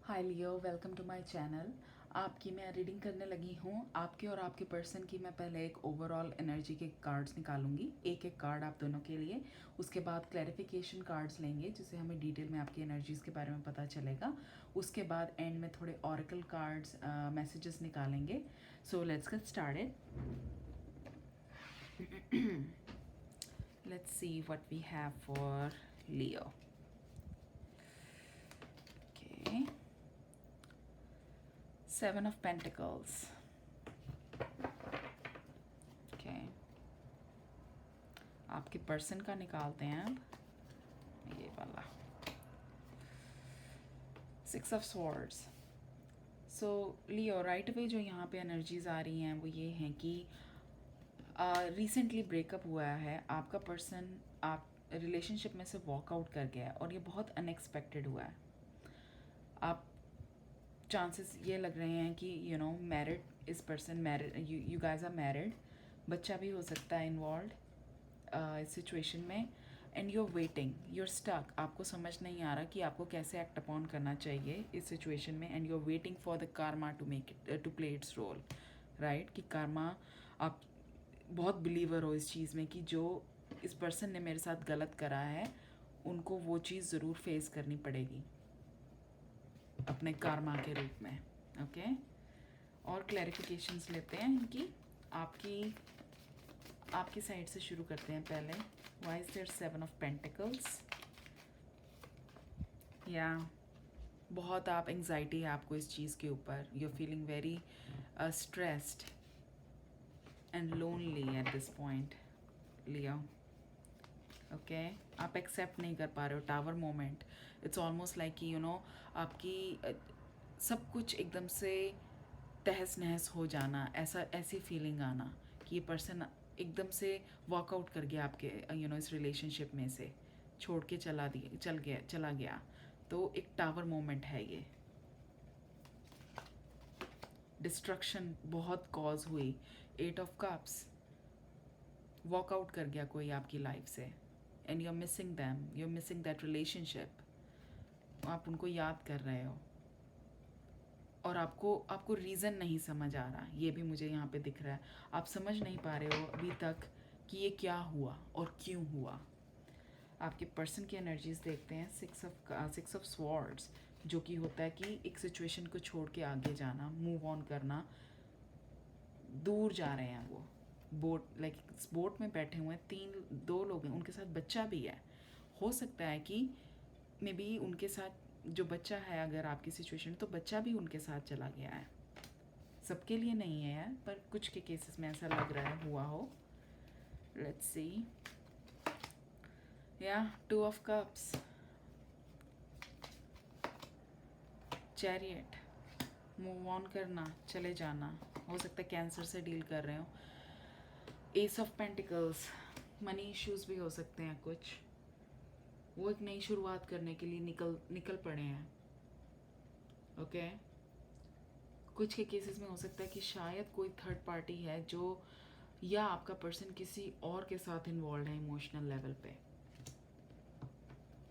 Hi Leo, welcome to my channel. आपकी मैं reading करने लगी हूँ। आपके और आपके पर्सन की मैं पहले एक ओवरऑल एनर्जी के कार्ड्स निकालूंगी, एक एक कार्ड आप दोनों के लिए। उसके बाद क्लैरिफिकेशन कार्ड्स लेंगे जिससे हमें डिटेल में आपकी एनर्जीज़ के बारे में पता चलेगा। उसके बाद एंड में थोड़े ऑरेकल कार्ड्स मैसेजेस निकालेंगे। So let's get started. Let's see what we have for Leo. Okay, 7 of Pentacles. Okay, आपके पर्सन का निकालते हैं अब, ये वाला 6 of Swords. So Leo, right away जो यहाँ पे एनर्जीज आ रही हैं वो ये हैं कि रिसेंटली ब्रेकअप हुआ है, आपका पर्सन आप रिलेशनशिप में से वॉकआउट कर गया है और ये बहुत अनएक्सपेक्टेड हुआ है। आप चांसेस ये लग रहे हैं कि मैरिड, इस person married, you guys are married, बच्चा भी हो सकता है इन्वॉल्व इस सिचुएशन में। And you are waiting, you are stuck, आपको समझ नहीं आ रहा कि आपको कैसे एक्ट अपॉन करना चाहिए इस सिचुएशन में। And you are waiting for the karma to make it, to play its role, right. कि karma, आप बहुत बिलीवर हो इस चीज़ में कि जो इस पर्सन ने मेरे साथ गलत करा है उनको वो चीज़ ज़रूर फेस करनी पड़ेगी अपने karma के रूप में। ओके, और क्लैरिफिकेशंस लेते हैं इनकी। आपकी साइड से शुरू करते हैं पहले। Why is there 7 of Pentacles? या बहुत आप एंग्जाइटी है आपको इस चीज़ के ऊपर, you are feeling very stressed and lonely at this point Leo. Okay, आप एक्सेप्ट नहीं कर पा रहे हो tower moment. It's almost like कि आपकी सब कुछ एकदम से तहस नहस हो जाना, ऐसी फीलिंग आना कि ये पर्सन एकदम से वॉकआउट कर गया आपके इस रिलेशनशिप में से, छोड़ के चला गया। तो एक टावर मोमेंट है ये। डिस्ट्रक्शन बहुत कॉज हुई। 8 of Cups, वॉकआउट कर गया कोई आपकी लाइफ से and you are missing them, you are missing that relationship. आप उनको याद कर रहे हो और आपको रीज़न नहीं समझ आ रहा, ये भी मुझे यहाँ पे दिख रहा है। आप समझ नहीं पा रहे हो अभी तक कि ये क्या हुआ और क्यों हुआ। आपके पर्सन की एनर्जीज देखते हैं। 6 of Swords, जो कि होता है कि एक सिचुएशन को छोड़ के आगे जाना, मूव ऑन करना। दूर जा रहे हैं वो, बोट में बैठे हुए हैं, दो लोग हैं, उनके साथ बच्चा भी है। हो सकता है कि मे बी उनके साथ जो बच्चा है, अगर आपकी सिचुएशन तो बच्चा भी उनके साथ चला गया है। सबके लिए नहीं है यार, पर कुछ के केसेस में ऐसा लग रहा है हुआ हो। Let's see. या 2 of Cups, chariot, move on करना, चले जाना। हो सकता है कैंसर से डील कर रहे हो। S of pentacles, money issues भी हो सकते हैं कुछ। वो एक नई शुरुआत करने के लिए निकल पड़े हैं। ओके, कुछ के केसेस में हो सकता है कि शायद कोई थर्ड पार्टी है जो, या आपका पर्सन किसी और के साथ इन्वॉल्व है इमोशनल लेवल पे।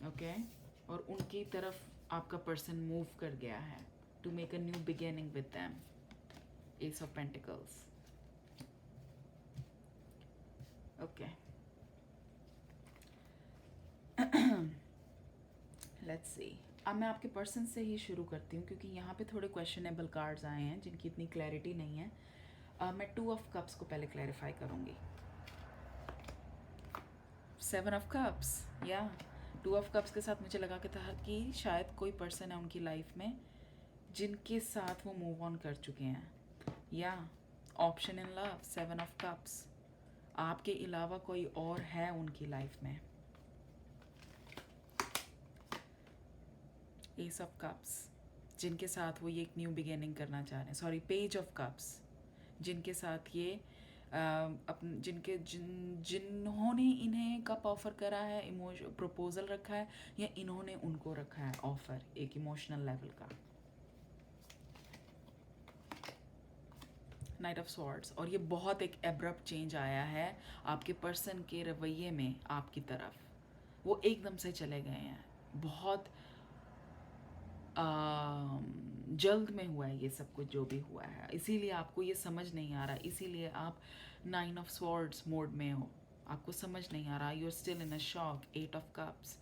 ओके, और उनकी तरफ आपका पर्सन मूव कर गया है to make a new beginning with them. Ace of pentacles. Okay, let's see. अब मैं आपके पर्सन से ही शुरू करती हूँ क्योंकि यहाँ पे थोड़े क्वेश्चनेबल कार्ड्स आए हैं जिनकी इतनी क्लैरिटी नहीं है। मैं 2 of Cups को पहले क्लैरिफाई करूँगी। 7 of Cups, या 2 of Cups के साथ मुझे लगा कि था कि शायद कोई पर्सन है उनकी लाइफ में जिनके साथ वो मूव ऑन कर चुके हैं। या option in love, 7 of Cups, आपके अलावा कोई और है उनकी लाइफ में। एस ऑफ कप्स, जिनके साथ वो ये एक न्यू बिगिनिंग करना चाह रहे हैं। सॉरी, पेज ऑफ कप्स, जिनके साथ ये जिन्होंने इन्हें कप ऑफर करा है, प्रपोजल रखा है, या इन्होंने उनको रखा है ऑफर एक इमोशनल लेवल का। नाइट ऑफ स्वॉर्ड्स, और ये बहुत एक एब्रप्ट चेंज आया है आपके पर्सन के रवैये में आपकी तरफ। वो एकदम से चले गए हैं, बहुत जल्द में हुआ है ये सब कुछ जो भी हुआ है, इसीलिए आपको ये समझ नहीं आ रहा, इसीलिए आप 9 of Swords मोड में हो, आपको समझ नहीं आ रहा, you are still in a shock. 8 of Cups,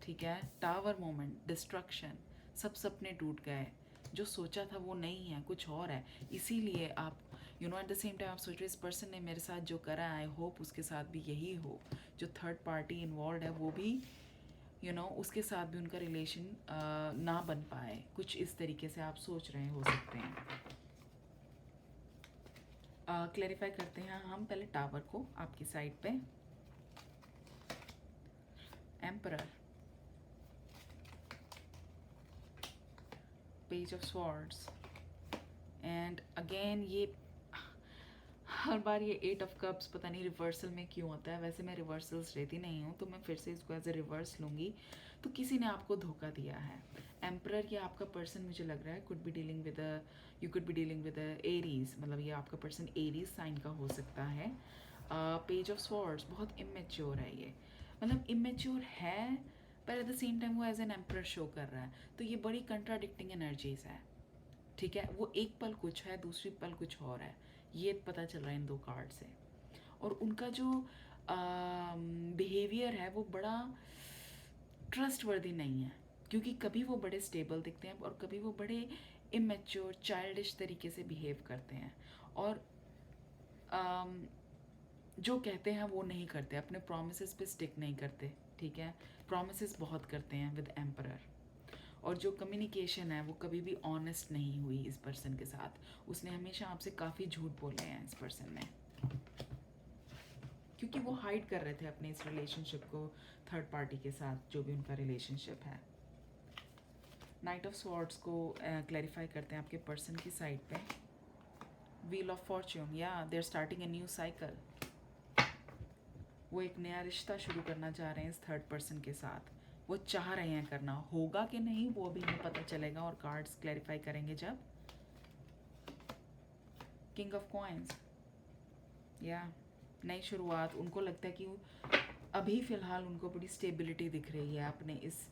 ठीक है। टावर मोमेंट, डिस्ट्रक्शन, सब सपने टूट गए, जो सोचा था वो नहीं है, कुछ और है, इसीलिए आप एट द सेम टाइम आप सोच रहे इस पर्सन ने मेरे साथ जो करा, आई होप उसके साथ भी यही हो। जो थर्ड पार्टी इन्वॉल्व है वो भी उसके साथ भी उनका रिलेशन ना बन पाए, कुछ इस तरीके से आप सोच रहे हो सकते हैं। क्लैरिफाई करते हैं हम पहले टावर को आपकी साइड पे। Emperor, page of swords, and again ये हर बार ये 8 of Cups पता नहीं रिवर्सल में क्यों होता है। वैसे मैं रिवर्सल्स लेती नहीं हूँ, तो मैं फिर से इसको एज ए रिवर्स लूँगी। तो किसी ने आपको धोखा दिया है। एम्परर या आपका पर्सन मुझे लग रहा है could be dealing with you could be dealing with Aries, मतलब ये आपका पर्सन एरीज साइन का हो सकता है। पेज ऑफ स्वॉर्ड्स, बहुत इमेच्योर है ये, मतलब इमेच्योर है पर एट द सेम टाइम वो एज एन एम्परर शो कर रहा है। तो ये बड़ी कंट्राडिक्टिंग एनर्जीज है, ठीक है। वो एक पल कुछ है, दूसरी पल कुछ और है, ये पता चल रहा है इन 2 कार्ड से। और उनका जो बिहेवियर है वो बड़ा ट्रस्ट वर्दी नहीं है, क्योंकि कभी वो बड़े स्टेबल दिखते हैं और कभी वो बड़े इमेच्योर चाइल्डिश तरीके से बिहेव करते हैं, और um, जो कहते हैं वो नहीं करते, अपने प्रोमिसेस पे स्टिक नहीं करते, ठीक है। प्रोमिसेस बहुत करते हैं विद एम्परर। और जो कम्युनिकेशन है वो कभी भी ऑनेस्ट नहीं हुई इस पर्सन के साथ, उसने हमेशा आपसे काफ़ी झूठ बोले हैं इस पर्सन ने, क्योंकि वो हाइड कर रहे थे अपने इस रिलेशनशिप को थर्ड पार्टी के साथ, जो भी उनका रिलेशनशिप है। नाइट ऑफ स्वॉर्ड्स को क्लैरिफाई करते हैं आपके पर्सन की साइड पे। व्हील ऑफ फॉर्च्यून, या they are starting a new cycle, वो एक नया रिश्ता शुरू करना चाह रहे हैं इस थर्ड पर्सन के साथ, वो चाह रहे हैं करना, होगा कि नहीं वो अभी हमें पता चलेगा और कार्ड्स क्लैरिफाई करेंगे जब। किंग ऑफ कॉइंस, या नई शुरुआत, उनको लगता है कि अभी फ़िलहाल उनको बड़ी स्टेबिलिटी दिख रही है अपने इस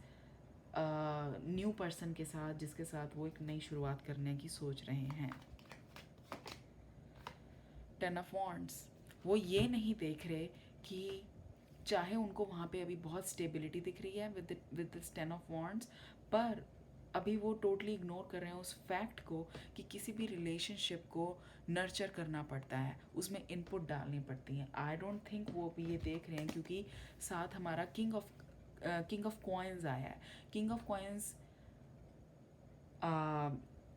न्यू पर्सन के साथ, जिसके साथ वो एक नई शुरुआत करने की सोच रहे हैं। 10 of Wands, वो ये नहीं देख रहे कि चाहे उनको वहाँ पे अभी बहुत स्टेबिलिटी दिख रही है विद दिस 10 of Wands, पर अभी वो टोटली इग्नोर कर रहे हैं उस फैक्ट को कि किसी भी रिलेशनशिप को नर्चर करना पड़ता है, उसमें इनपुट डालनी पड़ती है। आई डोंट थिंक वो अभी ये देख रहे हैं, क्योंकि साथ हमारा किंग ऑफ कॉइन्स आया है। किंग ऑफ कॉइन्स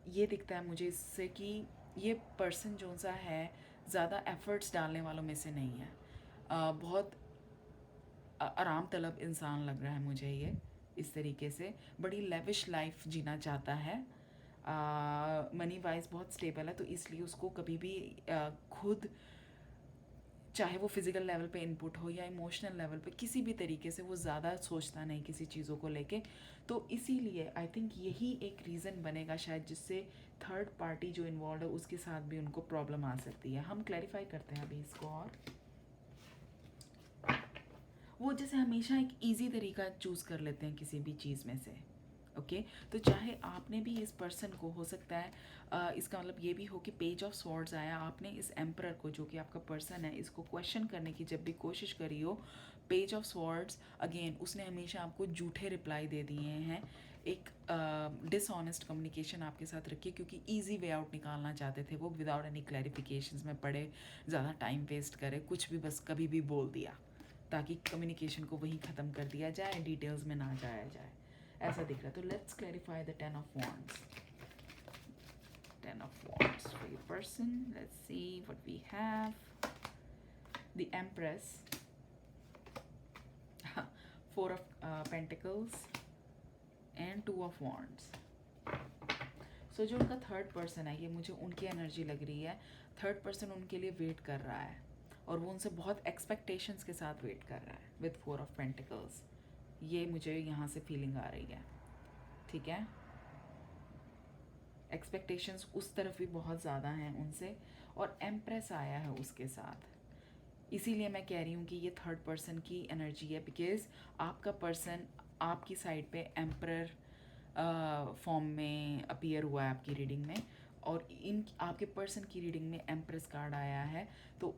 ये दिखता है मुझे इससे कि ये पर्सन जो सा है ज़्यादा एफर्ट्स डालने वालों में से नहीं है, बहुत आराम तलब इंसान लग रहा है मुझे ये, इस तरीके से बड़ी लेविश लाइफ जीना चाहता है। मनी वाइज बहुत स्टेबल है, तो इसलिए उसको कभी भी खुद, चाहे वो फिज़िकल लेवल पे इनपुट हो या इमोशनल लेवल पे, किसी भी तरीके से वो ज़्यादा सोचता नहीं किसी चीज़ों को लेके। तो इसीलिए आई थिंक यही एक रीज़न बनेगा शायद, जिससे थर्ड पार्टी जो इन्वॉल्व है उसके साथ भी उनको प्रॉब्लम आ सकती है। हम क्लैरिफाई करते हैं अभी इसको। और वो जैसे हमेशा एक इजी तरीका चूज़ कर लेते हैं किसी भी चीज़ में से, ओके। तो चाहे आपने भी इस पर्सन को, हो सकता है इसका मतलब ये भी हो कि पेज ऑफ स्वॉर्ड्स आया, आपने इस एम्परर को जो कि आपका पर्सन है इसको क्वेश्चन करने की जब भी कोशिश करी हो, पेज ऑफ स्वॉर्ड्स अगेन उसने हमेशा आपको झूठे रिप्लाई दे दिए हैं, एक डिसऑनेस्ट कम्युनिकेशन आपके साथ रखी, क्योंकि ईजी वे आउट निकालना चाहते थे वो, विदाउट एनी क्लैरिफिकेशंस में पड़े, ज़्यादा टाइम वेस्ट करे, कुछ भी बस कभी भी बोल दिया ताकि कम्युनिकेशन को वहीं ख़त्म कर दिया जाए, डिटेल्स में ना जाया जाए, ऐसा दिख रहा है। तो let's clarify the 10 of Wands. 10 of Wands for your person. Let's see what we have. The Empress. 4 of Pentacles and 2 of Wands. So जो उनका थर्ड पर्सन है, ये मुझे उनकी एनर्जी लग रही है। थर्ड पर्सन उनके लिए वेट कर रहा है और वो उनसे बहुत एक्सपेक्टेशंस के साथ वेट कर रहा है विद 4 of Pentacles. ये मुझे यहाँ से फीलिंग आ रही है, ठीक है। एक्सपेक्टेशंस उस तरफ भी बहुत ज़्यादा हैं उनसे, और एम्प्रेस आया है उसके साथ, इसीलिए मैं कह रही हूँ कि ये थर्ड पर्सन की एनर्जी है, बिकॉज आपका पर्सन आपकी साइड पे एम्परर फॉर्म में अपीयर हुआ है आपकी रीडिंग में, और इन आपके पर्सन की रीडिंग में एम्प्रेस कार्ड आया है। तो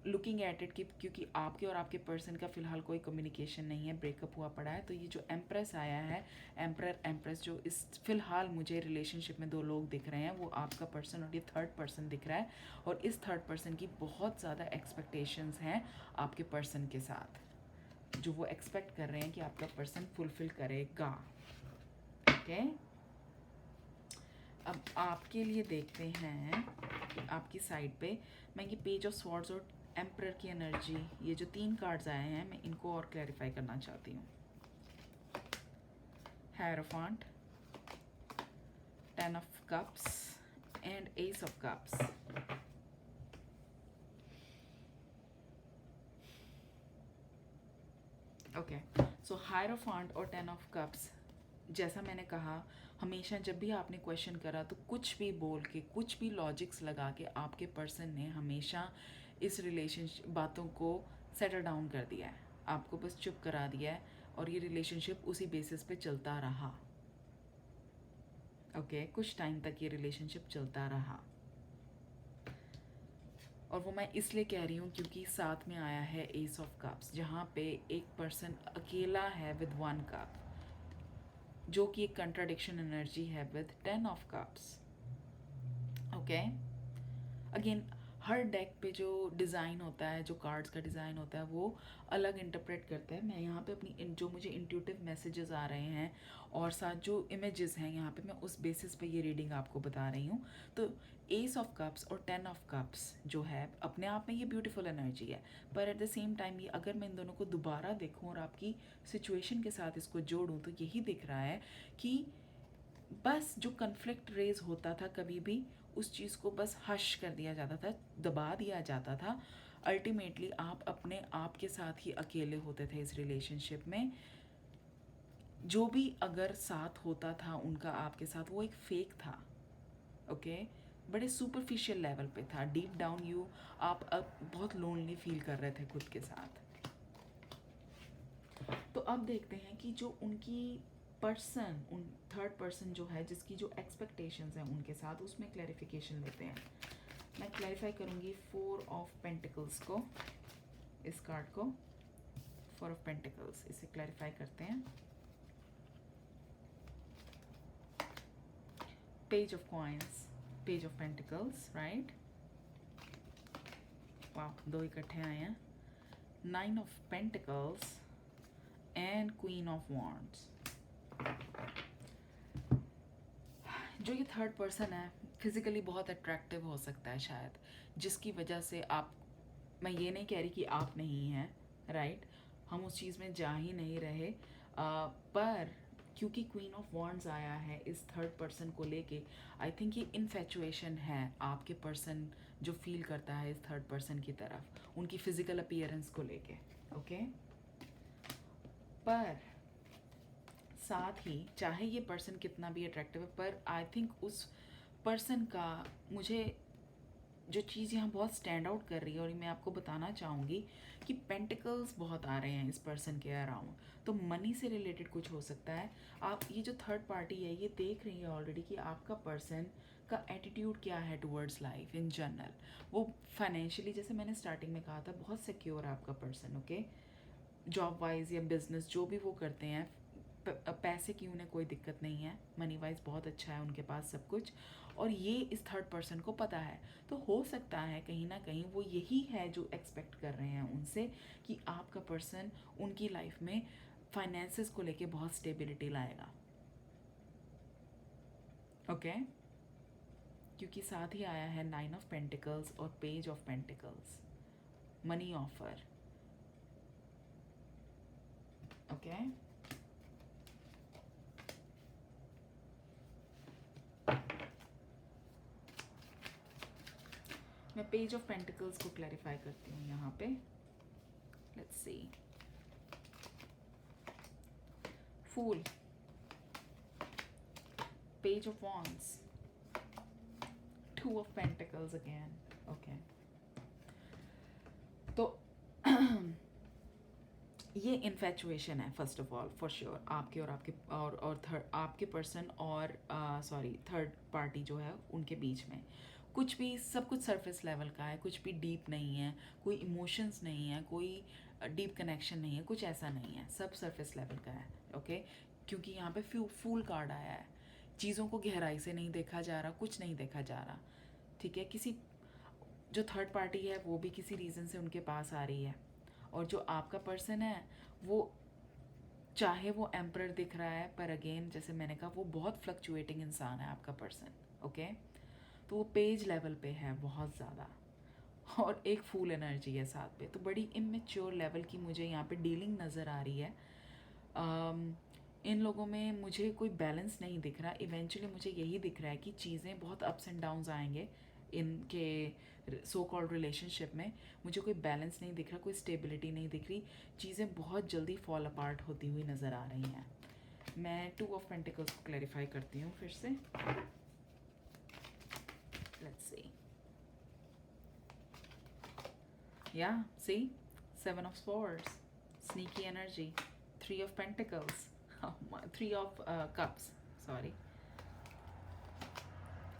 लुकिंग एट इट कि क्योंकि आपके और आपके पर्सन का फ़िलहाल कोई कम्युनिकेशन नहीं है, ब्रेकअप हुआ पड़ा है, तो ये जो एम्प्रेस आया है, एम्प्रर एम्प्रेस, जो इस फ़िलहाल मुझे रिलेशनशिप में दो लोग दिख रहे हैं, वो आपका पर्सन और ये थर्ड पर्सन दिख रहा है। और इस थर्ड पर्सन की बहुत ज़्यादा एक्सपेक्टेशंस हैं आपके पर्सन के साथ, जो वो एक्सपेक्ट कर रहे हैं कि आपका पर्सन फुलफ़िल करेगा। ओके, अब आपके लिए देखते हैं कि आपकी साइड पे मैं ये पेज ऑफ स्वॉर्ड्स और एम्प्रर की एनर्जी, ये जो 3 कार्ड्स आए हैं, मैं इनको और क्लैरिफाई करना चाहती हूँ। Hierophant, 10 of cups and ace of cups. Okay, so hierophant और 10 ऑफ कप्स, जैसा मैंने कहा, हमेशा जब भी आपने क्वेश्चन करा तो कुछ भी बोल के, कुछ भी लॉजिक्स लगा के आपके पर्सन ने हमेशा इस रिलेशनशिप बातों को सेटल डाउन कर दिया है, आपको बस चुप करा दिया है, और ये रिलेशनशिप उसी बेसिस पे चलता रहा। ओके, कुछ टाइम तक ये रिलेशनशिप चलता रहा, और वो मैं इसलिए कह रही हूँ क्योंकि साथ में आया है एस ऑफ कप्स, जहाँ पे एक पर्सन अकेला है विद 1 कप, जो कि एक कंट्राडिक्शन एनर्जी है with 10 of cups. Okay, again her deck पे जो डिज़ाइन होता है, जो कार्ड्स का डिज़ाइन होता है, वो अलग इंटरप्रेट करता है। मैं यहाँ पे अपनी जो मुझे इंट्यूटिव मैसेजेस आ रहे हैं और साथ जो इमेजेस हैं यहाँ पे, मैं उस बेसिस पे ये रीडिंग आपको बता रही हूँ। तो एस ऑफ कप्स और 10 ऑफ कप्स जो है, अपने आप में ये ब्यूटीफुल एनर्जी है, पर एट द सेम टाइम ये अगर मैं इन दोनों को दोबारा देखूँ और आपकी सिचुएशन के साथ इसको जोड़ूँ, तो यही दिख रहा है कि बस जो कन्फ्लिक्ट रेज होता था कभी भी, उस चीज़ को बस हश कर दिया जाता था, दबा दिया जाता था। अल्टीमेटली आप अपने आप के साथ ही अकेले होते थे इस रिलेशनशिप में। जो भी अगर साथ होता था उनका आपके साथ, वो एक फेक था। ओके, बड़े सुपरफिशियल लेवल पे था। डीप डाउन आप अब बहुत लोनली फील कर रहे थे खुद के साथ। तो अब देखते हैं कि जो उनकी पर्सन, उन थर्ड पर्सन जो है, जिसकी जो एक्सपेक्टेशंस हैं उनके साथ, उसमें क्लैरिफिकेशन लेते हैं। मैं क्लैरिफाई करूँगी 4 ऑफ पेंटिकल्स को, इस कार्ड को 4 ऑफ पेंटिकल्स, इसे क्लैरिफाई करते हैं। Page of coins, page of pentacles, right, वाह, 2 इकट्ठे आए हैं। 9 of pentacles and queen of wands. जो ये थर्ड पर्सन है, फिज़िकली बहुत अट्रैक्टिव हो सकता है शायद, जिसकी वजह से आप, मैं ये नहीं कह रही कि आप नहीं हैं, राइट, हम उस चीज़ में जा ही नहीं रहे, पर क्योंकि क्वीन ऑफ वॉन्ड्स आया है इस थर्ड पर्सन को लेके, आई थिंक ये इन्फेचुएशन है आपके पर्सन जो फील करता है इस थर्ड पर्सन की तरफ, उनकी फिजिकल अपीयरेंस को लेके। ओके, पर साथ ही चाहे ये पर्सन कितना भी अट्रैक्टिव है, पर आई थिंक उस पर्सन का, मुझे जो चीज़ यहाँ बहुत स्टैंड आउट कर रही है, और मैं आपको बताना चाहूँगी कि पेंटिकल्स बहुत आ रहे हैं इस पर्सन के अराउंड, तो मनी से रिलेटेड कुछ हो सकता है। आप, ये जो थर्ड पार्टी है, ये देख रही है ऑलरेडी कि आपका पर्सन का एटीट्यूड क्या है टुवर्ड्स लाइफ इन जनरल। वो फाइनेंशियली, जैसे मैंने स्टार्टिंग में कहा था, बहुत सिक्योर है आपका पर्सन। ओके, जॉब वाइज या बिजनेस जो भी वो करते हैं, पैसे की उन्हें कोई दिक्कत नहीं है, मनी वाइज बहुत अच्छा है उनके पास सब कुछ, और ये इस थर्ड पर्सन को पता है। तो हो सकता है कहीं ना कहीं वो यही है जो एक्सपेक्ट कर रहे हैं उनसे, कि आपका पर्सन उनकी लाइफ में फाइनेंसेस को लेके बहुत स्टेबिलिटी लाएगा। ओके, क्योंकि साथ ही आया है 9 ऑफ पेंटिकल्स और page of pentacles, money offer. Okay, मैं पेज ऑफ पेंटिकल्स को क्लैरिफाई करती हूँ यहाँ पे। Let's see, fool, page of wands, 2 of pentacles again. Okay, तो ये इन्फेचुएशन है first of all for sure, आपके और आपके और थर्ड आपके पर्सन और सॉरी थर्ड पार्टी जो है उनके बीच में कुछ भी, सब कुछ सरफेस लेवल का है, कुछ भी डीप नहीं है, कोई इमोशंस नहीं है, कोई डीप कनेक्शन नहीं है, कुछ ऐसा नहीं है, सब सरफेस लेवल का है। ओके, क्योंकि यहाँ पे फूल कार्ड आया है, चीज़ों को गहराई से नहीं देखा जा रहा, कुछ नहीं देखा जा रहा। ठीक है, किसी जो थर्ड पार्टी है वो भी किसी रीज़न से उनके पास आ रही है, और जो आपका पर्सन है वो चाहे वो एम्परर दिख रहा है, पर अगेन जैसे मैंने कहा वो बहुत फ्लक्चुएटिंग इंसान है आपका पर्सन। ओके, तो वो पेज लेवल पे है बहुत ज़्यादा, और एक फूल एनर्जी है साथ पे, तो बड़ी इमेच्योर लेवल की मुझे यहाँ पे डीलिंग नज़र आ रही है। इन लोगों में मुझे कोई बैलेंस नहीं दिख रहा। इवेंचुअली मुझे यही दिख रहा है कि चीज़ें बहुत अप्स एंड डाउन्स आएंगे इनके सो कॉल्ड रिलेशनशिप में। मुझे कोई बैलेंस नहीं दिख रहा, कोई स्टेबिलिटी नहीं दिख रही, चीज़ें बहुत जल्दी फॉल अपार्ट होती हुई नज़र आ रही हैं। मैं 2 ऑफ पेंटिकल्स को क्लैरिफाई करती हूँ फिर से। लेट्स सी, या सी 7 of swords, sneaky energy, 3 of pentacles, 3 of cups, sorry,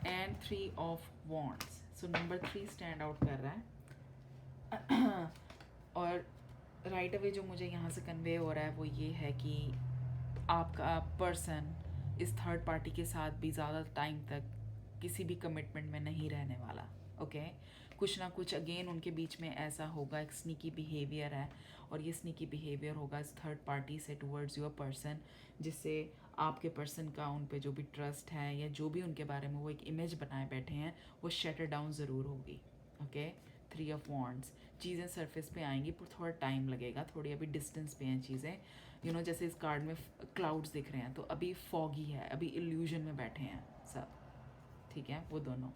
and 3 of wands. So number 3 stand out कर रहा है। और राइट अवे जो मुझे यहाँ से कन्वे हो रहा है वो ये है कि आपका पर्सन इस थर्ड पार्टी के साथ भी ज़्यादा टाइम तक किसी भी कमिटमेंट में नहीं रहने वाला। ओके, कुछ ना कुछ अगेन उनके बीच में ऐसा होगा, एक स्नीकी बिहेवियर है, और ये स्नीकी बिहेवियर होगा इस थर्ड पार्टी से टुवर्ड्स योर पर्सन, जिससे आपके पर्सन का उन पे जो भी ट्रस्ट है या जो भी उनके बारे में वो एक इमेज बनाए बैठे हैं वो शटर डाउन ज़रूर होगी। ओके, 3 ऑफ वॉन्ड्स, चीज़ें सरफेस पे आएंगी पर थोड़ा टाइम लगेगा, थोड़ी अभी डिस्टेंस पे हैं चीज़ें। जैसे इस कार्ड में क्लाउड्स दिख रहे हैं तो अभी फॉगी है, अभी इल्यूजन में बैठे हैं सब। ठीक है, वो दोनों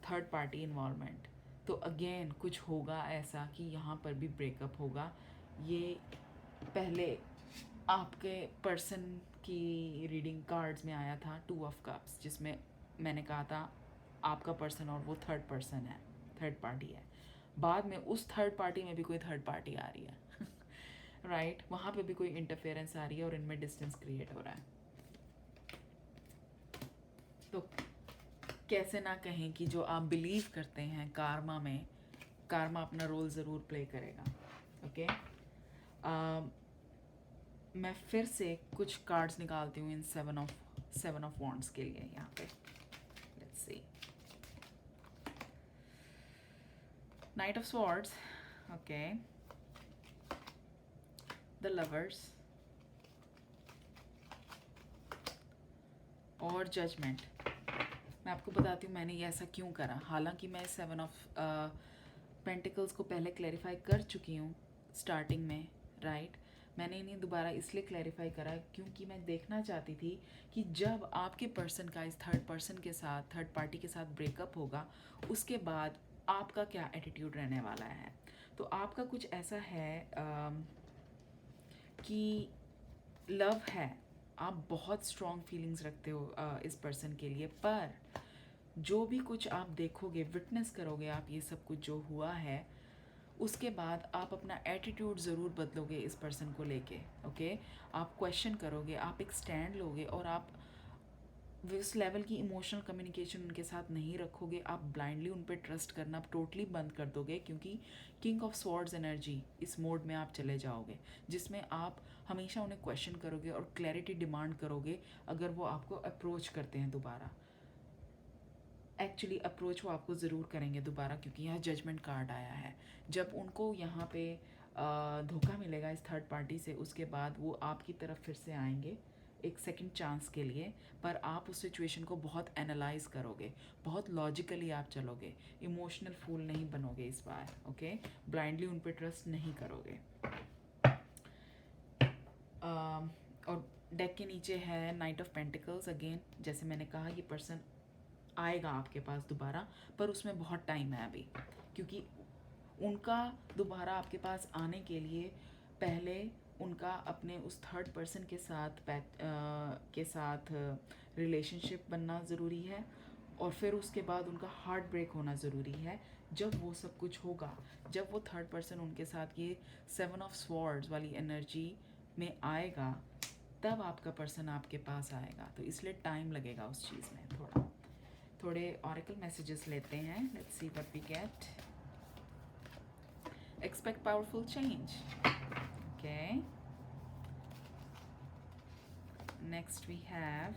थर्ड पार्टी इन्वॉल्वमेंट। तो अगेन कुछ होगा ऐसा कि यहाँ पर भी ब्रेकअप होगा। ये पहले आपके पर्सन की रीडिंग कार्ड्स में आया था 2 ऑफ कप्स, जिसमें मैंने कहा था आपका पर्सन और वो थर्ड पर्सन है, थर्ड पार्टी है। बाद में उस थर्ड पार्टी में भी कोई थर्ड पार्टी आ रही है राइट वहाँ पे भी कोई इंटरफेरेंस आ रही है और इनमें डिस्टेंस क्रिएट हो रहा है। तो कैसे ना कहें कि जो आप बिलीव करते हैं कारमा में, कारमा अपना रोल ज़रूर प्ले करेगा। ओके, मैं फिर से कुछ कार्ड्स निकालती हूँ इन 7 ऑफ वॉन्ड्स के लिए यहाँ पे। Let's C, night of swords, okay, the lovers और जजमेंट। मैं आपको बताती हूँ मैंने ये ऐसा क्यों करा। हालांकि मैं 7 ऑफ पेंटिकल्स को पहले क्लैरिफाई कर चुकी हूँ स्टार्टिंग में, राइट। मैंने इन्हें दोबारा इसलिए क्लैरिफाई करा क्योंकि मैं देखना चाहती थी कि जब आपके पर्सन का इस थर्ड पर्सन के साथ, थर्ड पार्टी के साथ ब्रेकअप होगा, उसके बाद आपका क्या एटीट्यूड रहने वाला है। तो आपका कुछ ऐसा है कि लव है, आप बहुत स्ट्रॉन्ग फीलिंग्स रखते हो इस पर्सन के लिए, पर जो भी कुछ आप देखोगे, विटनेस करोगे आप ये सब कुछ जो हुआ है, उसके बाद आप अपना एटीट्यूड ज़रूर बदलोगे इस पर्सन को लेके। ओके, आप क्वेश्चन करोगे, आप एक स्टैंड लोगे, और आप उस लेवल की इमोशनल कम्युनिकेशन उनके साथ नहीं रखोगे। आप ब्लाइंडली उन पर ट्रस्ट करना टोटली बंद कर दोगे, क्योंकि किंग ऑफ स्वॉर्ड्स एनर्जी इस मोड में आप चले जाओगे, जिसमें आप हमेशा उन्हें क्वेश्चन करोगे और क्लैरिटी डिमांड करोगे अगर वो आपको अप्रोच करते हैं दोबारा। एक्चुअली अप्रोच वो आपको ज़रूर करेंगे दोबारा, क्योंकि यहाँ जजमेंट कार्ड आया है। जब उनको यहाँ पे धोखा मिलेगा इस थर्ड पार्टी से, उसके बाद वो आपकी तरफ फिर से आएंगे एक सेकंड चांस के लिए, पर आप उस सिचुएशन को बहुत एनालाइज करोगे, बहुत लॉजिकली आप चलोगे, इमोशनल फूल नहीं बनोगे इस बार। ओके, ब्लाइंडली उन पर ट्रस्ट नहीं करोगे। और डेक के नीचे है नाइट ऑफ पेंटिकल्स। अगेन जैसे मैंने कहा, ये पर्सन आएगा आपके पास दोबारा, पर उसमें बहुत टाइम है अभी, क्योंकि उनका दोबारा आपके पास आने के लिए पहले उनका अपने उस थर्ड पर्सन के साथ रिलेशनशिप बनना ज़रूरी है, और फिर उसके बाद उनका हार्ट ब्रेक होना ज़रूरी है, जब वो सब कुछ होगा, जब वो थर्ड पर्सन उनके साथ ये 7 ऑफ स्वॉर्ड्स वाली एनर्जी में आएगा, तब आपका पर्सन आपके पास आएगा। तो इसलिए टाइम लगेगा उस चीज़ में थोड़ा। थोड़े ऑरेकल मैसेजेस लेते हैं, let's see what we get. Expect powerful change, okay. Next we have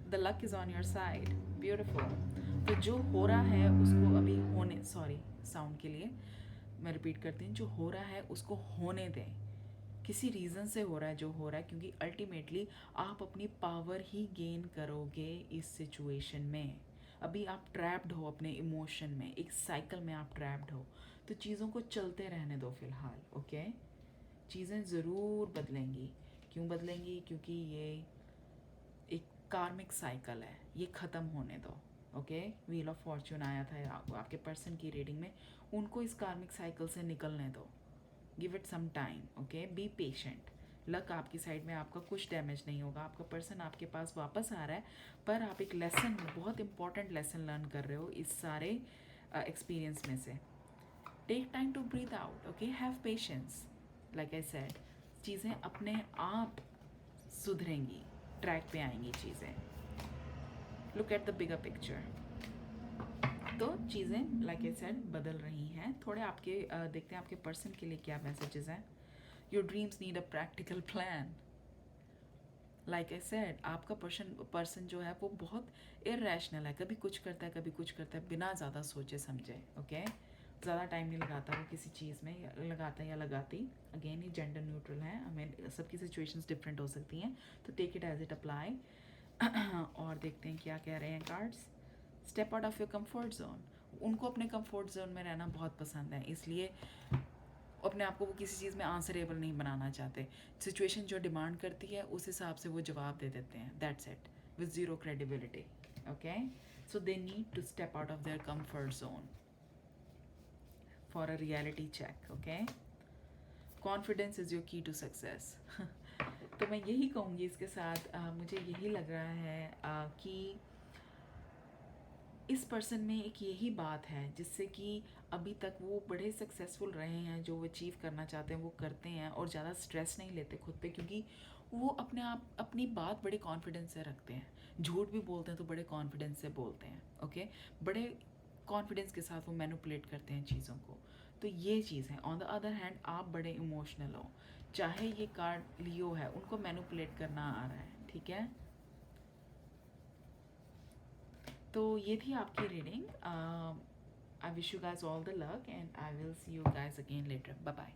the luck is on your side, beautiful. तो जो हो रहा है उसको अभी होने, सॉरी साउंड के लिए मैं रिपीट करती हूँ, जो हो रहा है उसको होने दें। किसी रीज़न से हो रहा है जो हो रहा है, क्योंकि अल्टीमेटली आप अपनी पावर ही गेन करोगे इस सिचुएशन में। अभी आप ट्रैप्ड हो अपने इमोशन में, एक साइकिल में आप ट्रैप्ड हो, तो चीज़ों को चलते रहने दो फ़िलहाल, ओके। चीज़ें ज़रूर बदलेंगी। क्यों बदलेंगी? क्योंकि ये एक कार्मिक साइकिल है, ये ख़त्म होने दो, ओके। व्हील ऑफ फॉर्च्यून आया था आपके पर्सन की रीडिंग में, उनको इस कार्मिक साइकिल से निकलने दो। Give it some time, okay, be patient. Luck आपकी साइड में, आपका कुछ डैमेज नहीं होगा, आपका पर्सन आपके पास वापस आ रहा है, पर आप एक लेसन, बहुत इंपॉर्टेंट लेसन लर्न कर रहे हो इस सारे एक्सपीरियंस में से। Take time to breathe out, okay, have patience. Like I said, चीज़ें अपने आप सुधरेंगी, ट्रैक पे आएंगी चीज़ें। Look at the bigger picture. तो चीज़ें लाइक आई सेड बदल रही हैं थोड़े। आपके देखते हैं आपके पर्सन के लिए क्या मैसेजेस हैं। Your dreams need a practical plan. Like I said, आपका पर्सन जो है वो बहुत इरेशनल है, कभी कुछ करता है कभी कुछ करता है बिना ज़्यादा सोचे समझे, ओके। ज़्यादा टाइम नहीं लगाता वो किसी चीज़ में, लगाता है या लगाती। अगेन ये जेंडर न्यूट्रल है, हमें सबकी सिचुएशंस डिफरेंट हो सकती हैं, तो take it as it apply. और देखते हैं क्या कह रहे हैं cards. Step out of your comfort zone. उनको अपने कंफर्ट जोन में रहना बहुत पसंद है, इसलिए अपने आप को वो किसी चीज़ में आंसरेबल नहीं बनाना चाहते। सिचुएशन जो डिमांड करती है उस हिसाब से वो जवाब दे देते हैं, that's it, with zero credibility, okay. So they need to step out of their comfort zone for a reality check, okay. Confidence is your key to success. तो मैं यही कहूँगी इसके साथ, मुझे यही लग रहा है कि इस पर्सन में एक यही बात है जिससे कि अभी तक वो बड़े सक्सेसफुल रहे हैं, जो वो अचीव करना चाहते हैं वो करते हैं, और ज़्यादा स्ट्रेस नहीं लेते खुद पे, क्योंकि वो अपने आप अपनी बात बड़े कॉन्फिडेंस से रखते हैं। झूठ भी बोलते हैं तो बड़े कॉन्फिडेंस से बोलते हैं, ओके। बड़े कॉन्फिडेंस के साथ वो मैनिपुलेट करते हैं चीज़ों को। तो ये चीज़ है। ऑन द अदर हैंड आप बड़े इमोशनल हो, चाहे ये कार्ड लियो है, उनको मैनिपुलेट करना आ रहा है, ठीक है। तो ये थी आपकी reading. I wish you guys all the luck and I will see you guys again later. Bye bye.